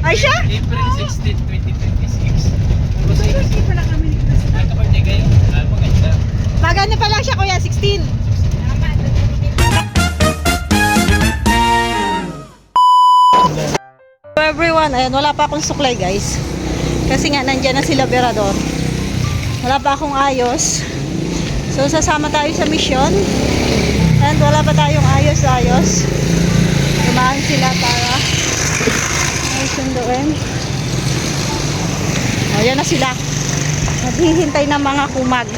Ay siya? April 16, 2026. Hindi pala kami. Nagkapartay kayo. Maganda. Maganda pa lang siya kuya, 16. So everyone, ayan, wala pa akong suklay guys. Kasi nga nandyan na sila Berador. Wala pa akong ayos. So sasama tayo sa mission. And wala pa tayong ayos-ayos. Tumaan sila para ay sunduin. Ayan na sila. Naghihintay ng mga kumag.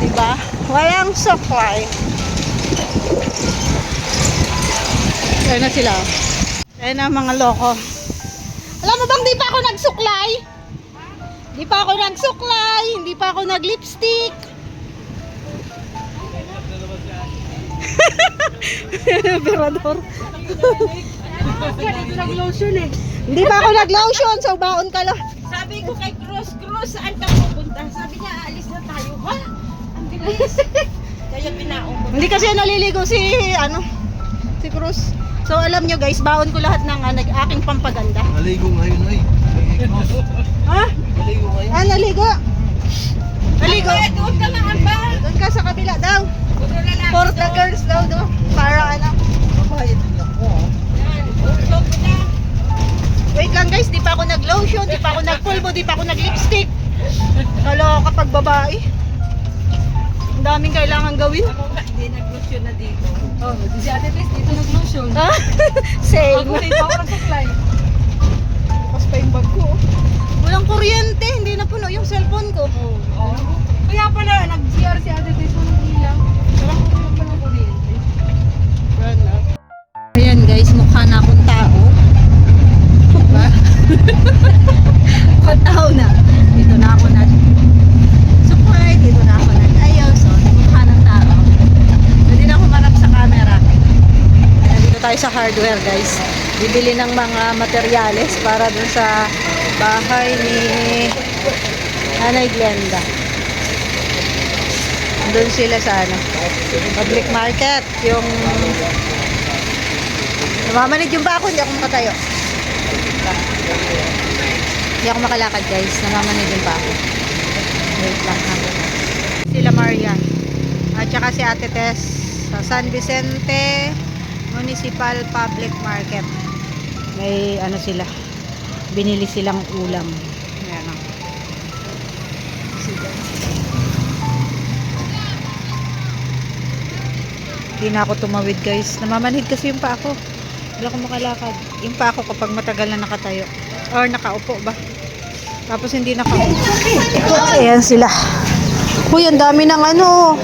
Diba? Walang supply. Ayan na sila. Ayan na mga loko. Alam mo bang di pa ako nagsuklay? Di pa ako nagsuklay. Hindi pa ako nag-lipstick. Berador. Nag-lotion eh. Hindi pa ako nag-lotion. So baon ka lang. Sabi ko kay Cruz, saan ka pupunta? Sabi niya, aalis na tayo. Ha? Ang bilis. Kaya pinaong ko. Hindi kasi naliligo si Cruz. So alam nyo guys, baon ko lahat ng aking pampaganda. Naligo ngayon ay. Ha? Naligo ngayon. Naligo. Naligo. Ay, doon ka lang ang ba? Doon ka sa kabila daw. Puro lalaki For the doon. girls daw do. Para ano. Babayad din ako. Yan. Usok na. Wait lang guys, di pa ako nag-lotion, di pa ako nag-pulbo, di pa ako nag-lipstick. Kalo kapag babae. Ang daming kailangan gawin. Ako nga, hindi nag-lotion na dito. Oh, si Ate Tess dito nag-lotion. Same. Ako dito ako nag-supply. Tapos pa yung bag ko. Walang kuryente, hindi na puno yung cellphone ko. Oh. Kaya pala, nag-CR si Ate Tess ng ilaw. Walang pala kuryente. Ayan guys, mukha na akong tao. Diba? Mukhang tao na. Dito na ako supply, dito na ako nag-ayos. So, mukha ng tao. Pwede na ako marap sa camera. Ayan, dito tayo sa hardware guys. Bibili ng mga materyales para dun sa bahay ni Nanay Glenda. Doon sila sa public market. Yung namamanid yung bako, hindi ako makatayo. Hindi ako makalakad guys. Namamanid yung bako. Wait lang ha. Sila Marian. At saka si Ate Tess sa San Vicente Municipal Public Market. May ano sila. Binili silang ulam. Ayan o. Hindi na ako tumawid guys. Namamanhid kasi yung pa ako. Wala akong makalakad. Yung pa ako kapag matagal na nakatayo. Or nakaupo ba. Tapos hindi nakaupo. Ayan sila. Uy, ang dami ng ano.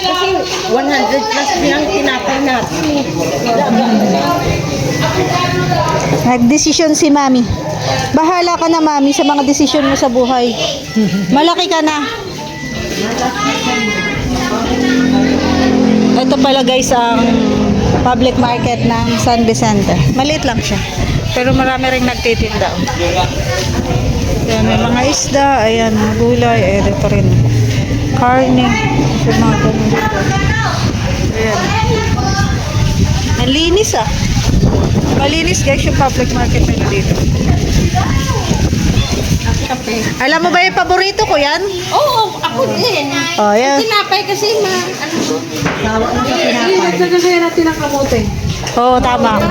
Kasi 100 plus din ang tinapay natin. Nagdesisyon si Mami. Bahala ka na Mami sa mga desisyon mo sa buhay. Malaki ka na. Ito pala guys ang public market ng San Vicente. Maliit lang siya. Pero marami ring nagtitinda. Ayan, may mga isda. Ayan, mga gulay. Ayan, ito rin. Karne. Yung mga ganun dito. Ayan. Ang linis ah. Malinis guys yung public market nila dito. Alam mo ba yung paborito ko yan? Oo, ako din. Oh, yan. Tinapay kasi ano. Tawa na sa pinapay. Nagdagan kaya natin ang kamote. Oo, tama.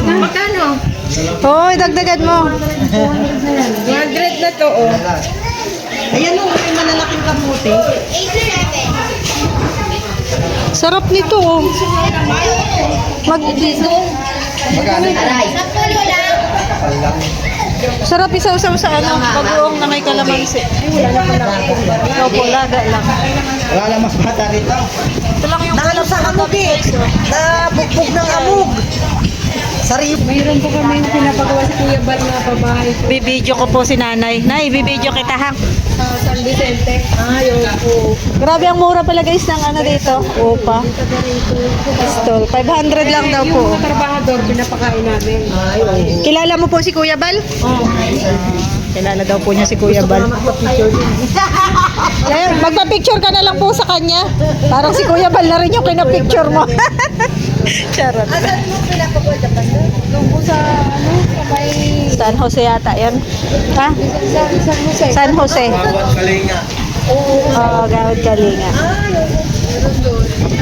Magkano? Oo, dagdagan mo. 100 na to, oh. Ayan o, may malalaking kamote. Sarap nito oh. Magkano? Sarap isaw-saw sa ano, bagoong na may kalamansi. Opo, laga lang. Wala lang mas bata rito. Ito lang yung Nalo sa amog eh. Nabugbog ng amog. Sarip. Mayroon po kami yung pinapagawa si Kuya Bal na babae po Bibidyo ko po si nanay. Nay, bibidyo kita ha. sa San Vicente. Ay, opo. Grabe ang mura pala guys ng ano dito. Opa. Stall. 500 lang daw Yung po. mga trabahador, pinapakain namin. Ay, opo. Kilala mo po si Kuya Bal? Oo. Kilala daw po niya si Kuya Bal. Mama, picture din. Magpa-picture ka na lang po sa kanya. Parang si Kuya Bal na rin yung kinapicture mo. Charot. Asan mo pinapagod na banda? Doon po sa, ano, sa may... San Jose yata yan. Ha? San Jose. San Jose. Bawat kalinga. Oo, Gawad Kalinga.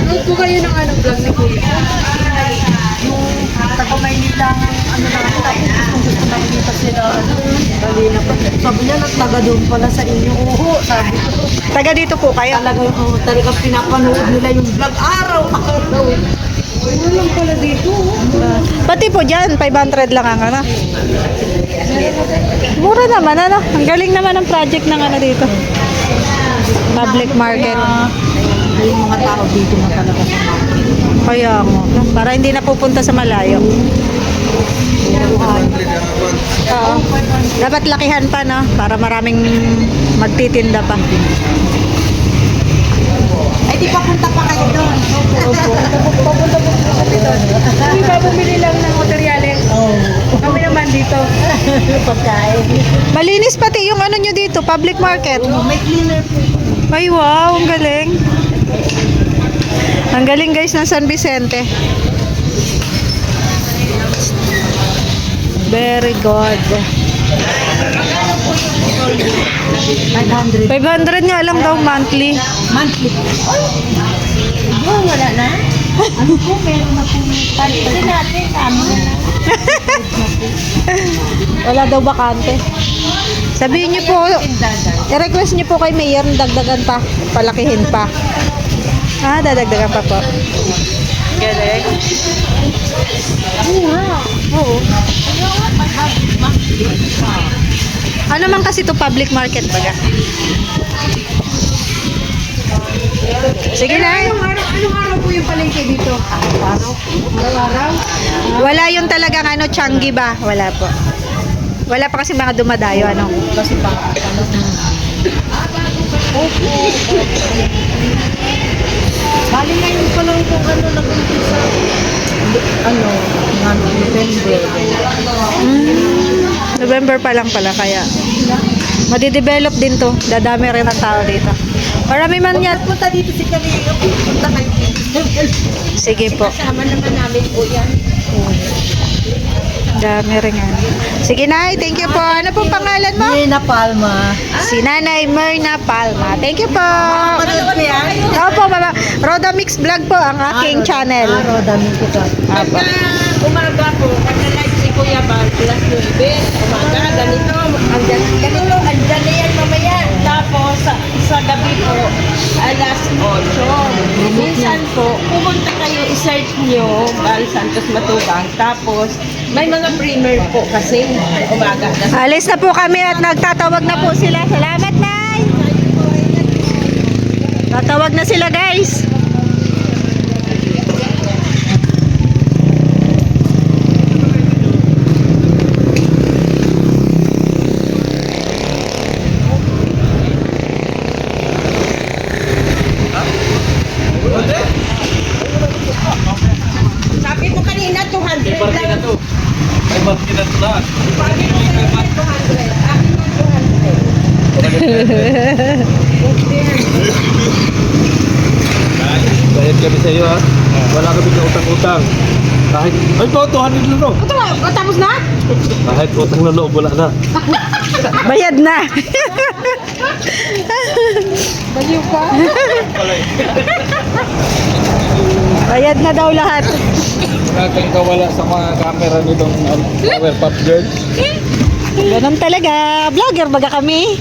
Ano po kayo ng ano, vlog ni Kuya? Taga Maynila ano lang ako. Tapos kung gusto nakikita sila, kanina pa. Sabi niya, nagtaga doon pala sa inyo. Oo, sabi ko. Taga dito po kayo. Talagang pinapanood nila yung vlog araw-araw. Ano lang pala dito? Pati po dyan, 500 lang ang ano. Mura naman ano. Ang galing naman ang project ng ano dito. Public market. Yung mga tao dito na talaga sa market. Kaya mo. Para hindi na pupunta sa malayo. Oo. Dapat lakihan pa no. Para maraming magtitinda pa. Ay, di papunta pa kayo doon. Kami ba bumili lang ng materyales? Kami naman dito. Pagkain. Malinis pati yung ano nyo dito, public market. May cleaner po. Ay wow, ang galing. Ang galing guys ng San Vicente. Very good. 500. 500 nga lang daw monthly. Monthly. Oh, wala na? Ano po, meron na po. Palitin natin, tama na. Wala daw bakante. Sabihin niyo po, i-request niyo po kay Mayor na dagdagan pa, palakihin pa. Ah, dadagdagan pa po. Galing. Oo. Ano man kasi to public market baga? Sige na. Anong araw po yung palengke dito? Araw-araw? Wala yung talagang ano, Changi ba? Wala po. Wala pa kasi mga dumadayo, ano? Kasi pa, ano. Bali ngayon pa lang kung ano nag-umpisa. Ano, November. November pa lang pala, kaya madidevelop din to. Dadami rin ang tao dito. Marami man yan. Punta dito si Kalinga, punta kayo dito. Sige po. Kasama naman namin po yan. Dami rin yan. Sige, Nay. Thank you po. Ano pong pangalan mo? Nina Palma. Si Nanay Myrna Palma. Thank you po. Panood ko yan. Opo, Mama. Roda Mix Vlog po ang aking channel. Dami ko ka. Opo. Umaga po, pagka-live si Kuya Bal, plus 9. Umaga, ganito, ganito, andyan na yan mamaya. Tapos, sa gabi po, alas 8. Minsan po, pumunta kayo, i-search nyo, Bal Santos Matubang. Tapos, may mga premier po kasi umaga. Alis na po kami at nagtatawag na po sila. Salamat, Nay. Tatawag na sila, guys. Sabi mo kanina, 200 lang. Ay, ba't kinat na? Sabi mo kanina, 200. Akin yung 200. Bayad kami sa iyo ha. Wala kami na utang-utang. Kahit, ay po, 200 lang no. Tapos na? Kahit utang na loob, wala na. Bayad na. Baliw ka? Bayad na daw lahat. Natin kawala sa mga camera nitong Power Pop Girls. Ganun talaga. Vlogger baga kami.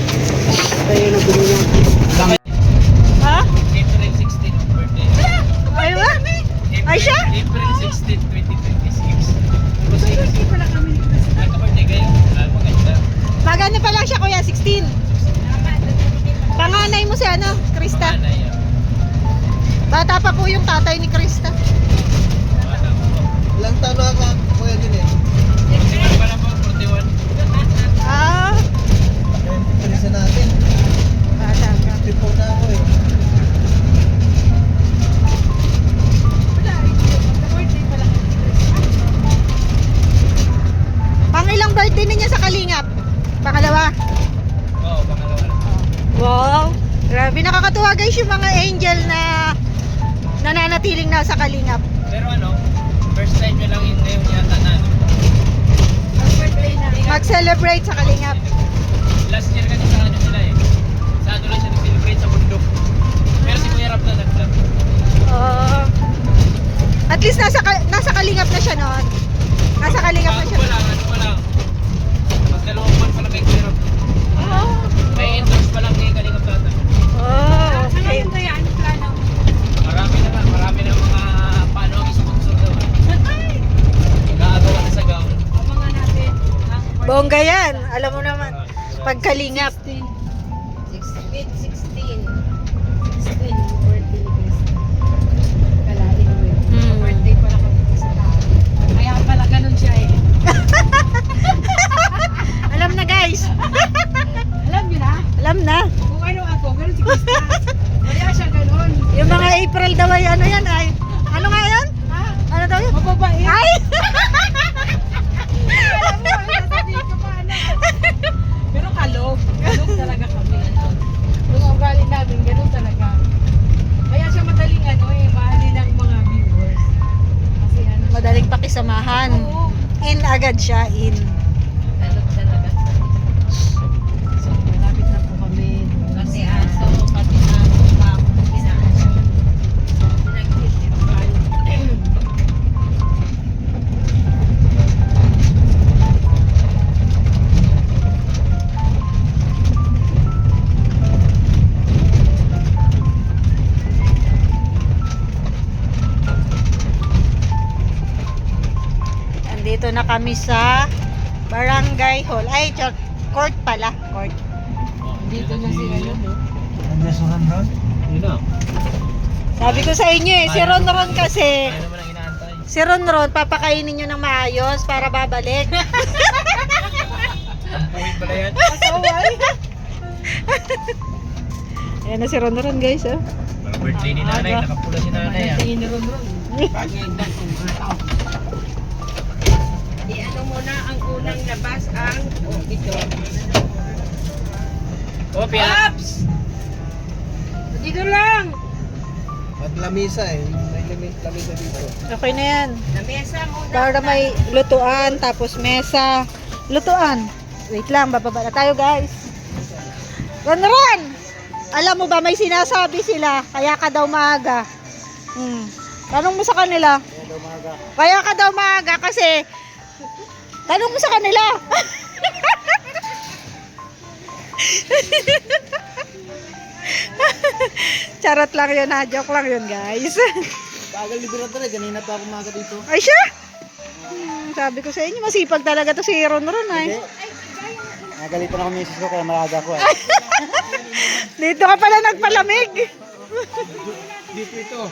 Ha? April 16 birthday. Ay, ba? Ay, siya? April 16, 2026. Ay, ka-birthday kayo? Maganda. Magano pa lang siya, kuya? 16. Panganay mo si ano? Krista. Ano yan? Bata pa po yung tatay ni Krista. Ilang taon na ka, kuya din eh. 41 pa na po, 41. Ah, Kalisa natin. bata ka. 54 na ako eh. Pang ilang birthday ninyo sa Kalingap? Pangalawa? Oo, pangalawa. Wow. Grabe guys yung mga angel na nananatiling nasa kalingap. Pero ano, first time nyo lang yun ngayon yata na ano. Mag-celebrate sa kalingap. Last year kasi sa ano sila eh. Sa ano lang siya nag-celebrate sa bundok. Pero si Kuya Rap na nag-vlog. At least nasa kalingap na siya noon. Nasa kalingap na siya. Wala. Magdalawang buwan pa lang kay Kuya Rap. May endorse pa lang kay Kalingap Tata. Okay. Marami na mga paano ang sponsor daw. Nag-aagawa na sa gown. Bongga yan. Alam mo naman. Pag kalingap. 16. 16 birthday ni Kristen. Kalain mo yun. Birthday pala kami sa tao. Kaya pala ganun siya eh. Alam na guys. Alam niyo na? Alam na. Kung ano ako, ganun si Kristen. Kaya siya ganun. Yung mga April daw ay ano yan ay. Ano nga yan? Ha? Ano daw yan? Mababait. Ay! Alam mo, ano sasabihin ko pa ano. Pero kalog talaga kami. Yung ugali namin, ganun talaga. Kaya siya madaling mahalin ng mga viewers. Kasi ano, Madaling pakisamahan. oo, In agad siya. In. kalog talaga. So, malapit na po kami. Pati aso, pa ako, pinaaso. Pinag-isipal. Andito na kami sa Barangay Hall. Ay, court pala. Court. Dito na si ano. Yun na. Sabi ko sa inyo eh, si Ron kasi, Ano naman ang inaantay? si Ron papakainin nyo ng maayos para babalik. Tampuhin pala yan. Ayan na si Ron guys. Oh. Parang birthday ni nanay, nakapula si nanay ah. Tingin ni Ron. Ano muna ang unang labas ang ito. Oh, Pia. Pops! Dito lang! At lamisa eh. May lamisa dito. Okay na yan. Lamesa muna. Para may lutuan, tapos mesa. Lutuan. Wait lang, bababa na tayo guys. Ron! Alam mo ba, may sinasabi sila, kaya ka daw maaga. Tanong mo sa kanila. Kaya ka daw maaga kasi, tanong mo sa kanila. Charot lang yun ha, joke lang yun guys. Bagal libera to rin. Kanina pa ako maga dito. Ay siya? Sabi ko sa inyo, masipag talaga to si Ron ay. Nagalitan ako misis ko kaya maaga ko eh. Dito ka pala nagpalamig. Dito ito.